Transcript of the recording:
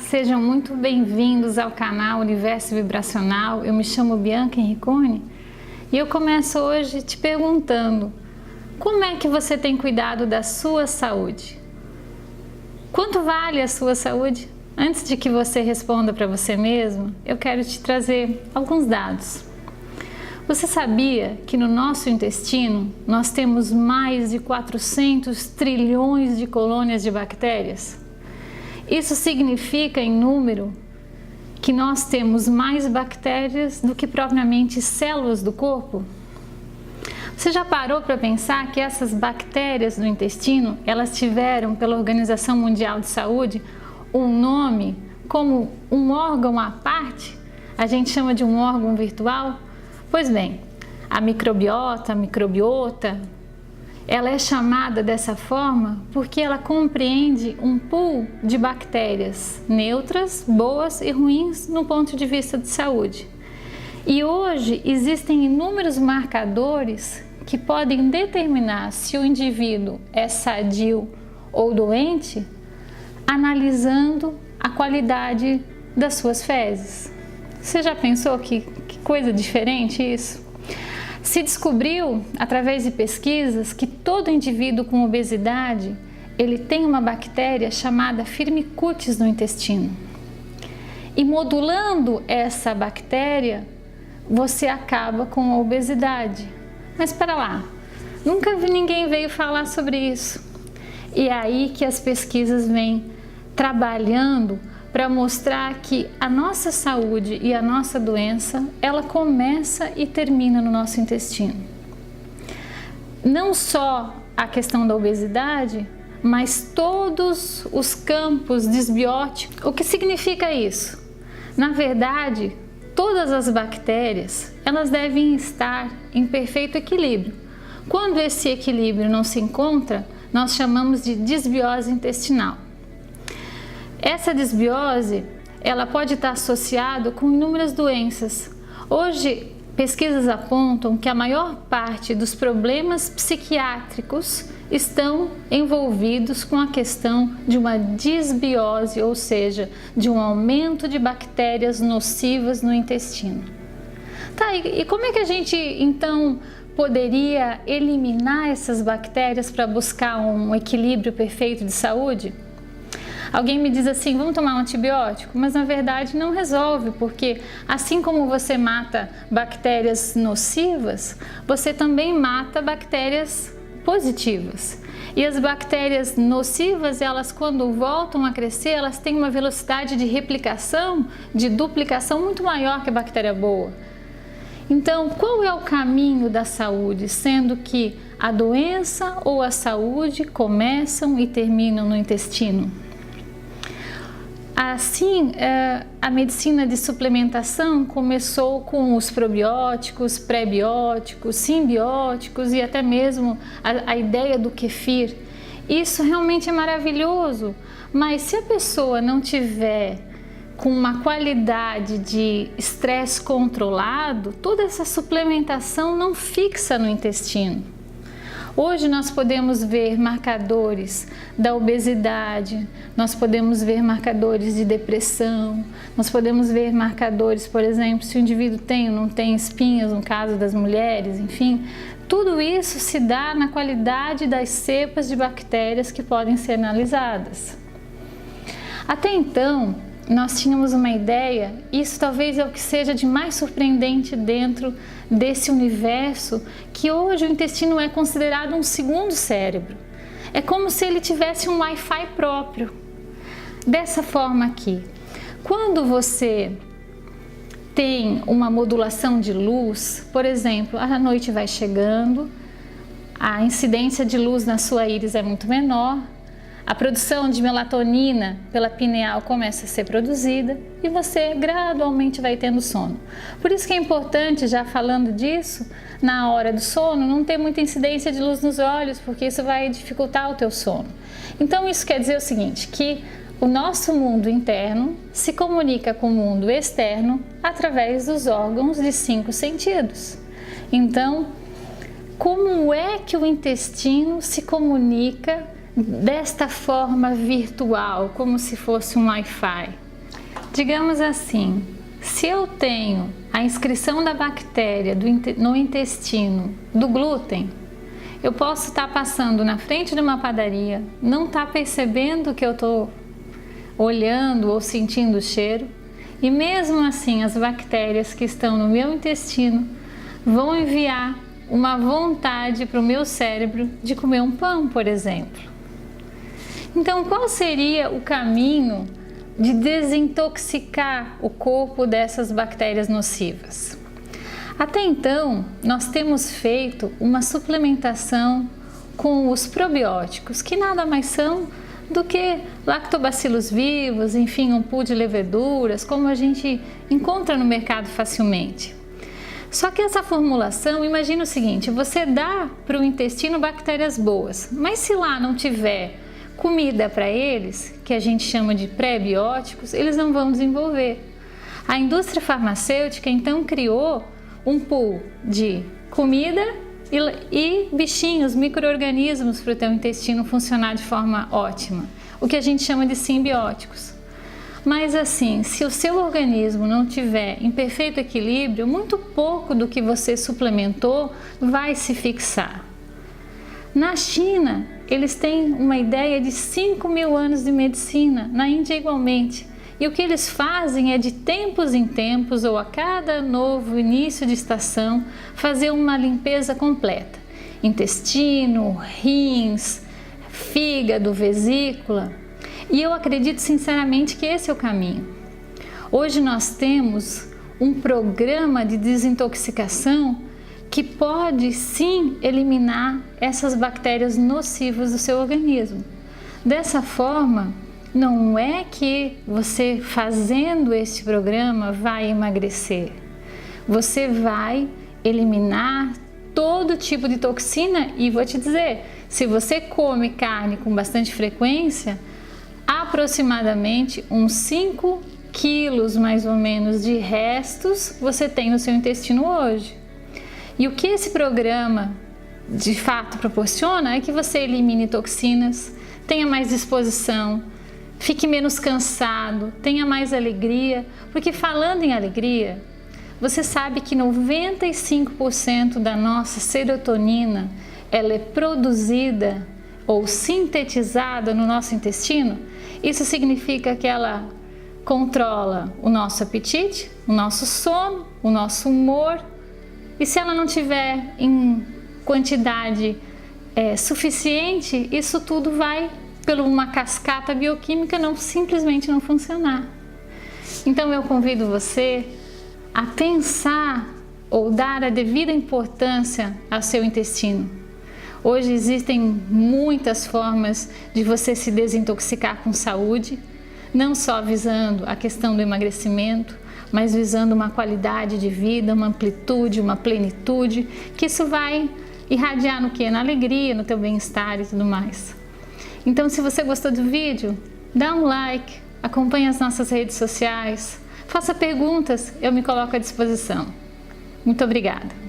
sejam muito bem-vindos ao canal Universo Vibracional. Eu me chamo Bianca Henricone e eu começo hoje te perguntando: como é que você tem cuidado da sua saúde? Quanto vale a sua saúde? Antes de que você responda para você mesmo, eu quero te trazer alguns dados. Você sabia que no nosso intestino nós temos mais de 400 trilhões de colônias de bactérias? Isso significa, em número, que nós temos mais bactérias do que propriamente células do corpo? Você já parou para pensar que essas bactérias do intestino, elas tiveram, pela Organização Mundial de Saúde, um nome como um órgão à parte? A gente chama de um órgão virtual? Pois bem, a microbiota, a microbiota, ela é chamada dessa forma porque ela compreende um pool de bactérias neutras, boas e ruins no ponto de vista de saúde. E hoje existem inúmeros marcadores que podem determinar se o indivíduo é sadio ou doente, analisando a qualidade das suas fezes. Você já pensou que coisa diferente isso? Se descobriu, através de pesquisas, que todo indivíduo com obesidade, ele tem uma bactéria chamada Firmicutes no intestino. E modulando essa bactéria, você acaba com a obesidade. Mas espera lá, nunca ninguém veio falar sobre isso. E é aí que as pesquisas vêm trabalhando para mostrar que a nossa saúde e a nossa doença, ela começa e termina no nosso intestino. Não só a questão da obesidade, mas todos os campos desbióticos. O que significa isso? Na verdade, todas as bactérias, elas devem estar em perfeito equilíbrio. Quando esse equilíbrio não se encontra, nós chamamos de desbiose intestinal. Essa desbiose, ela pode estar associada com inúmeras doenças. Hoje, pesquisas apontam que a maior parte dos problemas psiquiátricos estão envolvidos com a questão de uma desbiose, ou seja, de um aumento de bactérias nocivas no intestino. Tá, e como é que a gente, então, poderia eliminar essas bactérias para buscar um equilíbrio perfeito de saúde? Alguém me diz assim, vamos tomar um antibiótico? Mas na verdade não resolve, porque assim como você mata bactérias nocivas, você também mata bactérias positivas. E as bactérias nocivas, elas quando voltam a crescer, elas têm uma velocidade de replicação, de duplicação muito maior que a bactéria boa. Então, qual é o caminho da saúde, sendo que a doença ou a saúde começam e terminam no intestino? Assim, a medicina de suplementação começou com os probióticos, pré-bióticos, simbióticos e até mesmo a ideia do kefir. Isso realmente é maravilhoso, mas se a pessoa não tiver com uma qualidade de estresse controlado, toda essa suplementação não fixa no intestino. Hoje nós podemos ver marcadores da obesidade, nós podemos ver marcadores de depressão, nós podemos ver marcadores, por exemplo, se o indivíduo tem ou não tem espinhas, no caso das mulheres, enfim. Tudo isso se dá na qualidade das cepas de bactérias que podem ser analisadas. Até então, nós tínhamos uma ideia, isso talvez é o que seja de mais surpreendente dentro desse universo, que hoje o intestino é considerado um segundo cérebro. É como se ele tivesse um Wi-Fi próprio. Dessa forma aqui, quando você tem uma modulação de luz, por exemplo, a noite vai chegando, a incidência de luz na sua íris é muito menor, a produção de melatonina pela pineal começa a ser produzida e você gradualmente vai tendo sono. Por isso que é importante, já falando disso, na hora do sono, não ter muita incidência de luz nos olhos, porque isso vai dificultar o teu sono. Então isso quer dizer o seguinte, que o nosso mundo interno se comunica com o mundo externo através dos órgãos de 5 sentidos. Então, como é que o intestino se comunica desta forma virtual, como se fosse um Wi-Fi? Digamos assim, se eu tenho a inscrição da bactéria no intestino do glúten, eu posso estar passando na frente de uma padaria, não estar percebendo que eu estou olhando ou sentindo o cheiro, e mesmo assim as bactérias que estão no meu intestino vão enviar uma vontade para o meu cérebro de comer um pão, por exemplo. Então, qual seria o caminho de desintoxicar o corpo dessas bactérias nocivas? Até então, nós temos feito uma suplementação com os probióticos, que nada mais são do que lactobacilos vivos, enfim, um pool de leveduras, como a gente encontra no mercado facilmente. Só que essa formulação, imagina o seguinte, você dá para o intestino bactérias boas, mas se lá não tiver comida para eles, que a gente chama de pré-bióticos, eles não vão desenvolver. A indústria farmacêutica então criou um pool de comida e bichinhos, micro-organismos para o teu intestino funcionar de forma ótima, o que a gente chama de simbióticos. Mas assim, se o seu organismo não tiver em perfeito equilíbrio, muito pouco do que você suplementou vai se fixar. Na China, eles têm uma ideia de 5.000 anos de medicina, na Índia igualmente. E o que eles fazem é de tempos em tempos, ou a cada novo início de estação, fazer uma limpeza completa. Intestino, rins, fígado, vesícula. E eu acredito sinceramente que esse é o caminho. Hoje nós temos um programa de desintoxicação que pode sim eliminar essas bactérias nocivas do seu organismo. Dessa forma, não é que você fazendo este programa vai emagrecer. Você vai eliminar todo tipo de toxina e vou te dizer, se você come carne com bastante frequência, aproximadamente uns 5 quilos mais ou menos de restos você tem no seu intestino hoje. E o que esse programa de fato proporciona é que você elimine toxinas, tenha mais disposição, fique menos cansado, tenha mais alegria, porque falando em alegria, você sabe que 95% da nossa serotonina ela é produzida ou sintetizada no nosso intestino. Isso significa que ela controla o nosso apetite, o nosso sono, o nosso humor. E se ela não tiver em quantidade suficiente, isso tudo vai, por uma cascata bioquímica, simplesmente não funcionar. Então eu convido você a pensar ou dar a devida importância ao seu intestino. Hoje existem muitas formas de você se desintoxicar com saúde, não só visando a questão do emagrecimento, mas visando uma qualidade de vida, uma amplitude, uma plenitude, que isso vai irradiar no quê? Na alegria, no teu bem-estar e tudo mais. Então, se você gostou do vídeo, dá um like, acompanhe as nossas redes sociais, faça perguntas, eu me coloco à disposição. Muito obrigada!